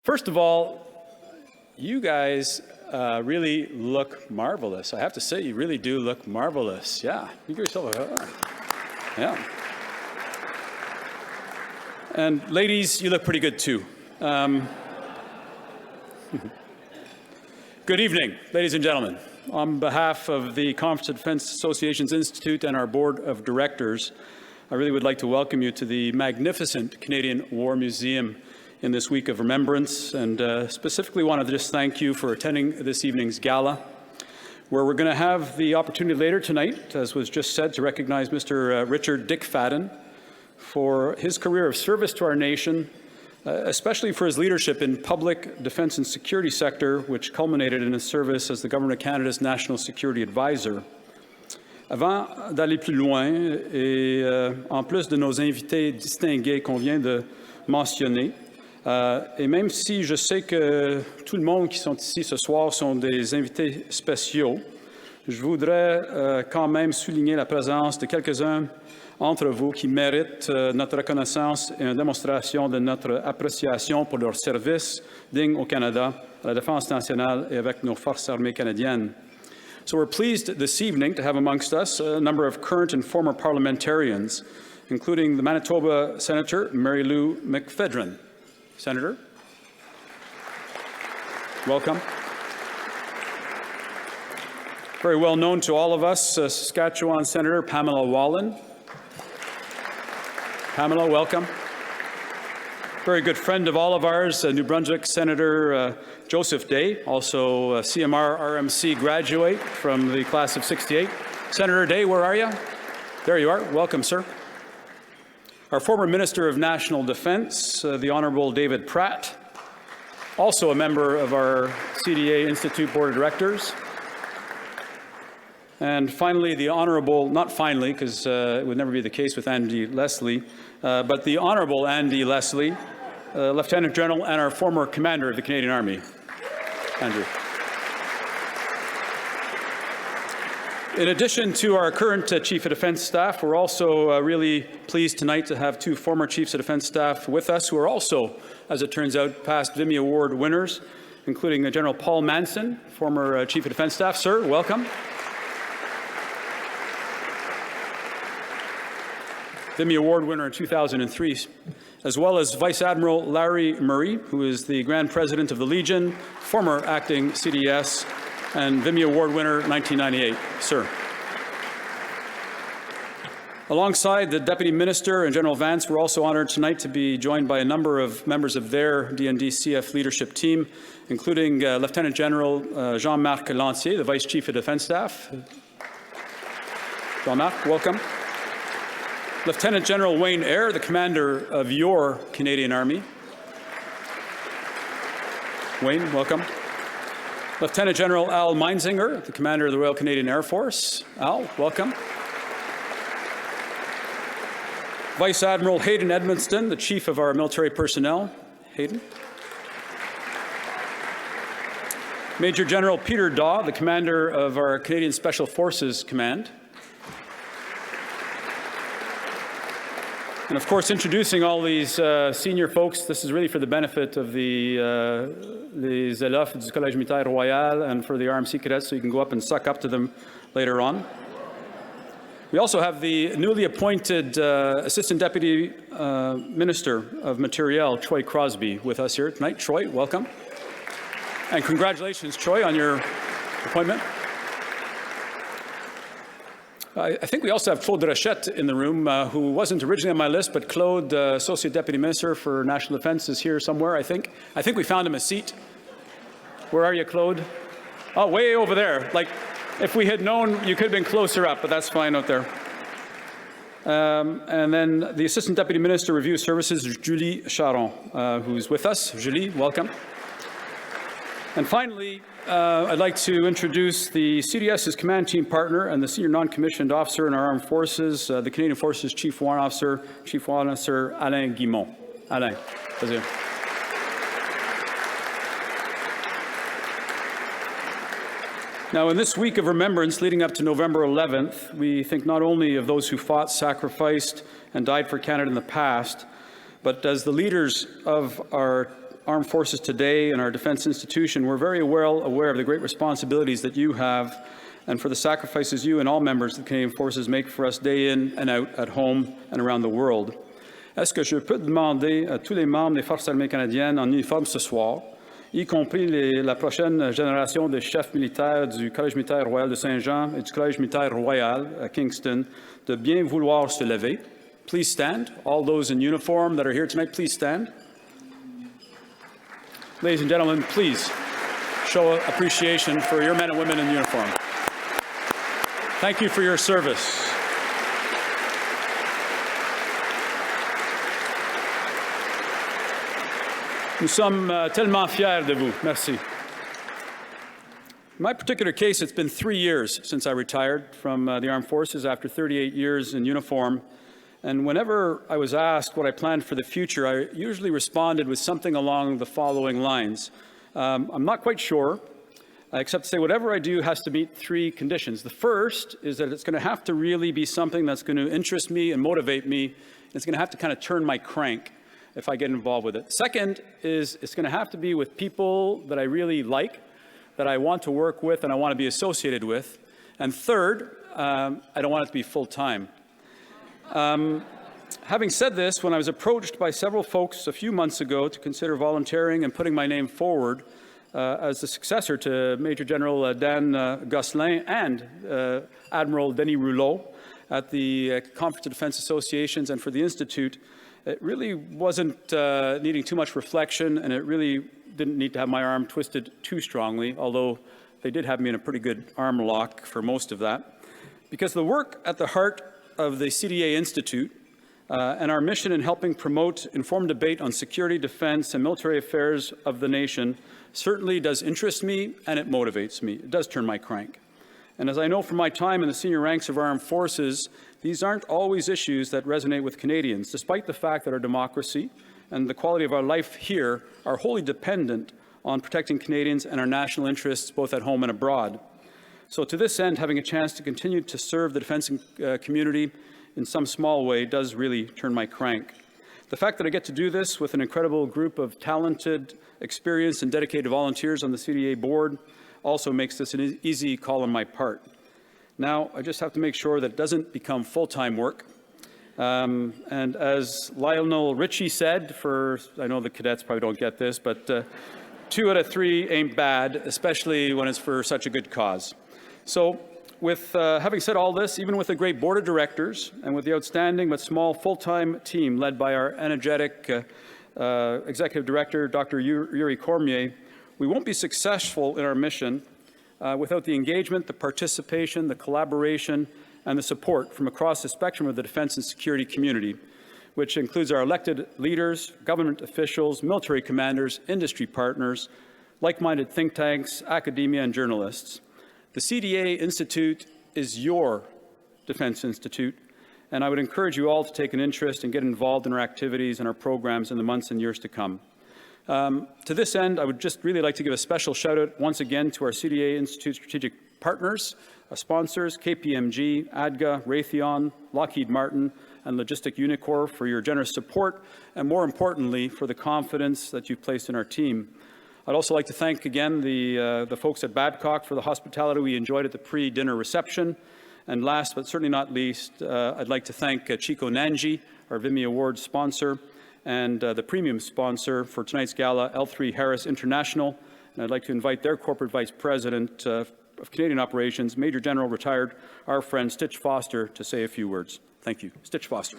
First of all, you guys really look marvelous. I have to say, you really do look marvelous. Yeah, you give yourself a yeah. And ladies, you look pretty good too. Good evening, ladies and gentlemen. On behalf of the Conference of Defence Associations Institute and our Board of Directors, I really would like to welcome you to the magnificent Canadian War Museum in this week of Remembrance, and specifically wanted to just thank you for attending this evening's gala, where we're going to have the opportunity later tonight, as was just said, to recognize Mr. Richard Dick Fadden for his career of service to our nation, especially for his leadership in public defence and security sector, which culminated in his service as the Government of Canada's National Security Advisor. Avant d'aller plus loin, et en plus de nos invités distingués qu'on vient de mentionner, et même si je sais que tout le monde qui sont ici ce soir sont des invités spéciaux, je voudrais quand même souligner la présence de quelques-uns entre vous qui méritent notre reconnaissance et une démonstration de notre appréciation pour leur service digne au Canada, à la défense nationale et avec nos forces armées canadiennes. So we're pleased this evening to have amongst us a number of current and former parliamentarians, including the Manitoba Senator Mary Lou McPhedran. Senator, welcome. Very well known to all of us, Saskatchewan Senator Pamela Wallin. Pamela, welcome. Very good friend of all of ours, New Brunswick Senator Joseph Day, also a CMR RMC graduate from the class of '68. Senator Day, where are you? There you are. Welcome, sir. Our former Minister of National Defence, the Honourable David Pratt, also a member of our CDA Institute Board of Directors. And finally, the Honourable, not finally, because it would never be the case with Andy Leslie, but the Honourable Andy Leslie, Lieutenant General and our former Commander of the Canadian Army. Andrew. In addition to our current Chief of Defence Staff, we're also really pleased tonight to have two former Chiefs of Defence Staff with us who are also, as it turns out, past Vimy Award winners, including General Paul Manson, former Chief of Defence Staff. Sir, welcome. Vimy Award winner in 2003, as well as Vice Admiral Larry Murray, who is the Grand President of the LGEN, former acting CDS, and Vimy Award winner 1998. Sir. Alongside the Deputy Minister and General Vance, we're also honoured tonight to be joined by a number of members of their DND-CF leadership team, including Lieutenant General Jean-Marc Lantier, the Vice Chief of Defence Staff. Jean-Marc, welcome. Lieutenant General Wayne Eyre, the Commander of your Canadian Army. Wayne, welcome. Lieutenant General Al Meinzinger, the Commander of the Royal Canadian Air Force. Al, welcome. Vice Admiral Hayden Edmonston, the Chief of our military personnel. Hayden. Major General Peter Daw, the Commander of our Canadian Special Forces Command. And of course, introducing all these senior folks, this is really for the benefit of the les élèves du Collège Militaire Royal and for the RMC cadets, so you can go up and suck up to them later on. We also have the newly appointed Assistant Deputy Minister of Materiel, Troy Crosby, with us here tonight. Troy, welcome. And congratulations, Troy, on your appointment. I think we also have Claude Rochette in the room, who wasn't originally on my list, but Claude, Associate Deputy Minister for National Defence, is here somewhere, I think. I think we found him a seat. Where are you, Claude? Oh, way over there. Like, if we had known, you could have been closer up, but that's fine out there. And then the Assistant Deputy Minister, Review Services, Julie Charon, who's with us. Julie, welcome. And finally, I'd like to introduce the CDS's command team partner and the senior non-commissioned officer in our armed forces, the Canadian Forces Chief Warrant Officer, Chief Warrant Officer Alain Guimont. Alain, vas-y. Now, in this week of remembrance leading up to November 11th, we think not only of those who fought, sacrificed, and died for Canada in the past, but as the leaders of our armed forces today and our defense institution, we're very well aware of the great responsibilities that you have and for the sacrifices you and all members of the Canadian Forces make for us day in and out at home and around the world. Est-ce que je peux demander à tous les membres des Forces armées canadiennes en uniforme ce soir, y compris la prochaine génération des chefs militaires du Collège militaire royal de Saint-Jean et du Collège militaire royal à Kingston, de bien vouloir se lever? Please stand. All those in uniform that are here tonight, please stand. Ladies and gentlemen, please show appreciation for your men and women in uniform. Thank you for your service. Nous sommes tellement fiers de vous. Merci. In my particular case, it's been 3 years since I retired from the Armed Forces after 38 years in uniform. And whenever I was asked what I planned for the future, I usually responded with something along the following lines. I'm not quite sure, except to say whatever I do has to meet 3 conditions. The first is that it's going to have to really be something that's going to interest me and motivate me. It's going to have to kind of turn my crank if I get involved with it. Second is it's going to have to be with people that I really like, that I want to work with and I want to be associated with. And third, I don't want it to be full-time. Having said this, when I was approached by several folks a few months ago to consider volunteering and putting my name forward as the successor to Major General Dan Gosselin and Admiral Denis Rouleau at the Conference of Defense Associations and for the Institute, it really wasn't needing too much reflection, and it really didn't need to have my arm twisted too strongly, although they did have me in a pretty good arm lock for most of that. Because the work at the heart of the CDA Institute and our mission in helping promote informed debate on security, defense, and military affairs of the nation certainly does interest me and it motivates me. It does turn my crank. And as I know from my time in the senior ranks of our armed forces, these aren't always issues that resonate with Canadians, despite the fact that our democracy and the quality of our life here are wholly dependent on protecting Canadians and our national interests both at home and abroad. So to this end, having a chance to continue to serve the defense community in some small way does really turn my crank. The fact that I get to do this with an incredible group of talented, experienced, and dedicated volunteers on the CDA board also makes this an easy call on my part. Now, I just have to make sure that it doesn't become full-time work. And as Lionel Richie said, I know the cadets probably don't get this, but 2 out of 3 ain't bad, especially when it's for such a good cause. So with having said all this, even with a great board of directors and with the outstanding but small full-time team led by our energetic executive director, Dr. Yuri Cormier, we won't be successful in our mission without the engagement, the participation, the collaboration, and the support from across the spectrum of the defense and security community, which includes our elected leaders, government officials, military commanders, industry partners, like-minded think tanks, academia, and journalists. The CDA Institute is your defense institute, and I would encourage you all to take an interest and get involved in our activities and our programs in the months and years to come. To this end, I would just really like to give a special shout out once again to our CDA Institute strategic partners, sponsors, KPMG, ADGA, Raytheon, Lockheed Martin, and Logistic Unicorp for your generous support, and more importantly, for the confidence that you've placed in our team. I'd also like to thank again the folks at Babcock for the hospitality we enjoyed at the pre-dinner reception. And last but certainly not least, I'd like to thank Chico Nanji, our Vimy Awards sponsor, and the premium sponsor for tonight's gala, L3 Harris International. And I'd like to invite their corporate vice president of Canadian operations, Major General retired, our friend Stitch Foster, to say a few words. Thank you. Stitch Foster.